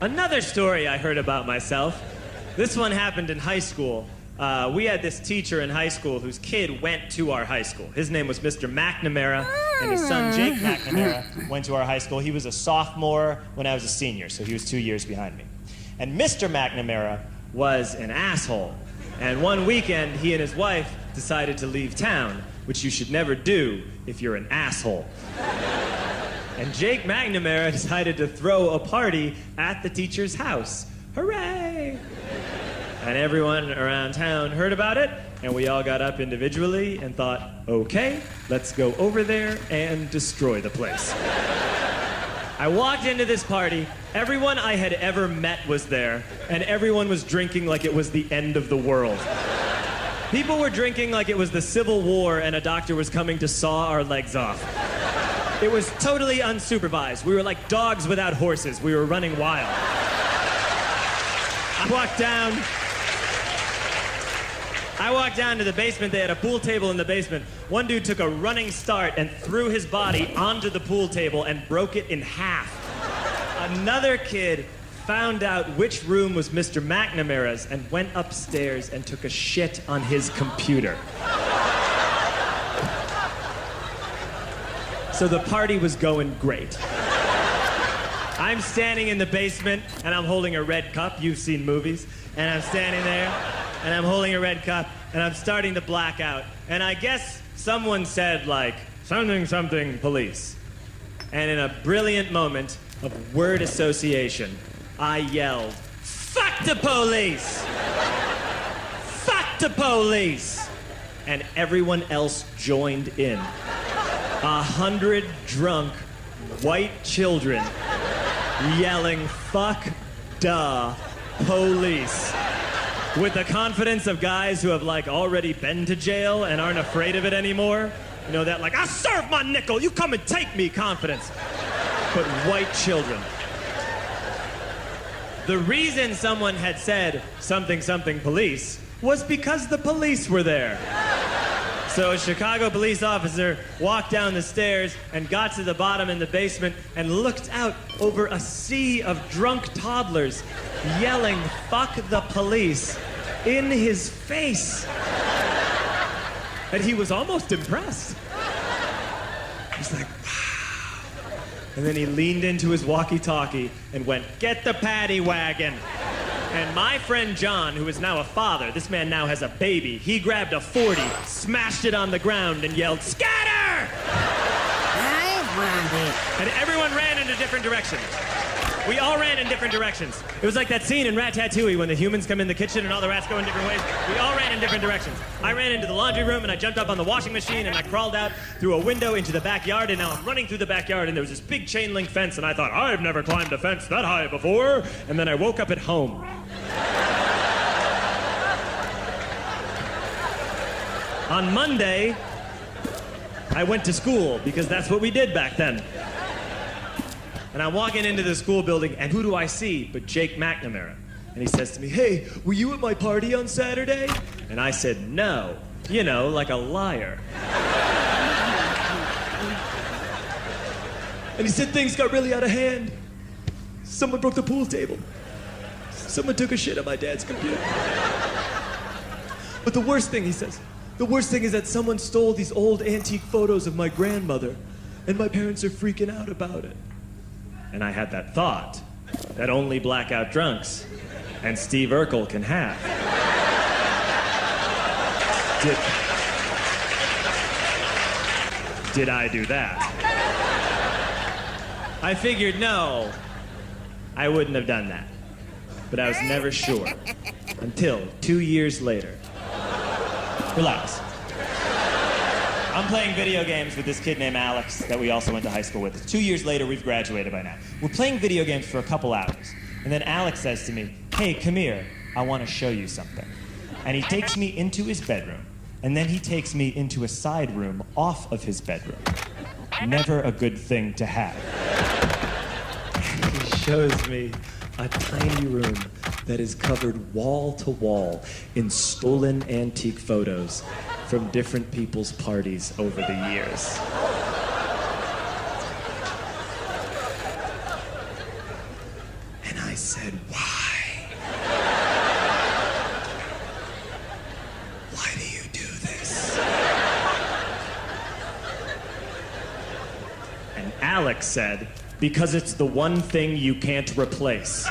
Another story I heard about myself. This one happened in high school. We had this teacher in high school whose kid went to our high school. His name was Mr. McNamara, and his son Jake McNamara went to our high school. He was a sophomore when I was a senior, so he was 2 years behind me. And Mr. McNamara was an asshole. And one weekend, he and his wife decided to leave town, which you should never do if you're an asshole. And Jake McNamara decided to throw a party at the teacher's house. Hooray! And everyone around town heard about it, and we all got up individually and thought, okay, let's go over there and destroy the place. I walked into this party, everyone I had ever met was there, and everyone was drinking like it was the end of the world. People were drinking like it was the Civil War and a doctor was coming to saw our legs off. It was totally unsupervised. We were like dogs without horses. We were running wild. I walked down to the basement. They had a pool table in the basement. One dude took a running start and threw his body onto the pool table and broke it in half. Another kid found out which room was Mr. McNamara's and went upstairs and took a shit on his computer. So the party was going great. I'm standing in the basement and I'm holding a red cup. You've seen movies. And I'm standing there and I'm holding a red cup and I'm starting to black out. And I guess someone said like, something, something, police. And in a brilliant moment of word association, I yelled, fuck the police! Fuck the police! And everyone else joined in. 100 drunk white children yelling, fuck the police. With the confidence of guys who have like already been to jail and aren't afraid of it anymore. You know, that like, I'll serve my nickel, you come and take me confidence. But white children. The reason someone had said something, something, police was because the police were there. So a Chicago police officer walked down the stairs and got to the bottom in the basement and looked out over a sea of drunk toddlers yelling, fuck the police, in his face. And he was almost impressed. He's like, wow. And then he leaned into his walkie-talkie and went, get the paddy wagon. And my friend John, who is now a father, this man now has a baby, he grabbed a 40, smashed it on the ground, and yelled, scatter! I want it. And everyone ran in a different direction. We all ran in different directions. It was like that scene in Ratatouille when the humans come in the kitchen and all the rats go in different ways. We all ran in different directions. I ran into the laundry room and I jumped up on the washing machine and I crawled out through a window into the backyard, and now I'm running through the backyard and there was this big chain link fence and I thought, I've never climbed a fence that high before. And then I woke up at home. On Monday, I went to school because that's what we did back then. And I'm walking into the school building, and who do I see but Jake McNamara? And he says to me, hey, were you at my party on Saturday? And I said, no. You know, like a liar. And he said things got really out of hand. Someone broke the pool table. Someone took a shit on my dad's computer. But the worst thing, he says, the worst thing is that someone stole these old antique photos of my grandmother, and my parents are freaking out about it. And I had that thought that only blackout drunks and Steve Urkel can have. Did I do that? I figured no, I wouldn't have done that. But I was never sure until 2 years later. Relax. I'm playing video games with this kid named Alex that we also went to high school with. 2 years later, we've graduated by now. We're playing video games for a couple hours. And then Alex says to me, hey, come here, I want to show you something. And he takes me into his bedroom. And then he takes me into a side room off of his bedroom. Never a good thing to have. He shows me a tiny room that is covered wall to wall in stolen antique photos from different people's parties over the years. And I said, why? Why do you do this? And Alex said, because it's the one thing you can't replace.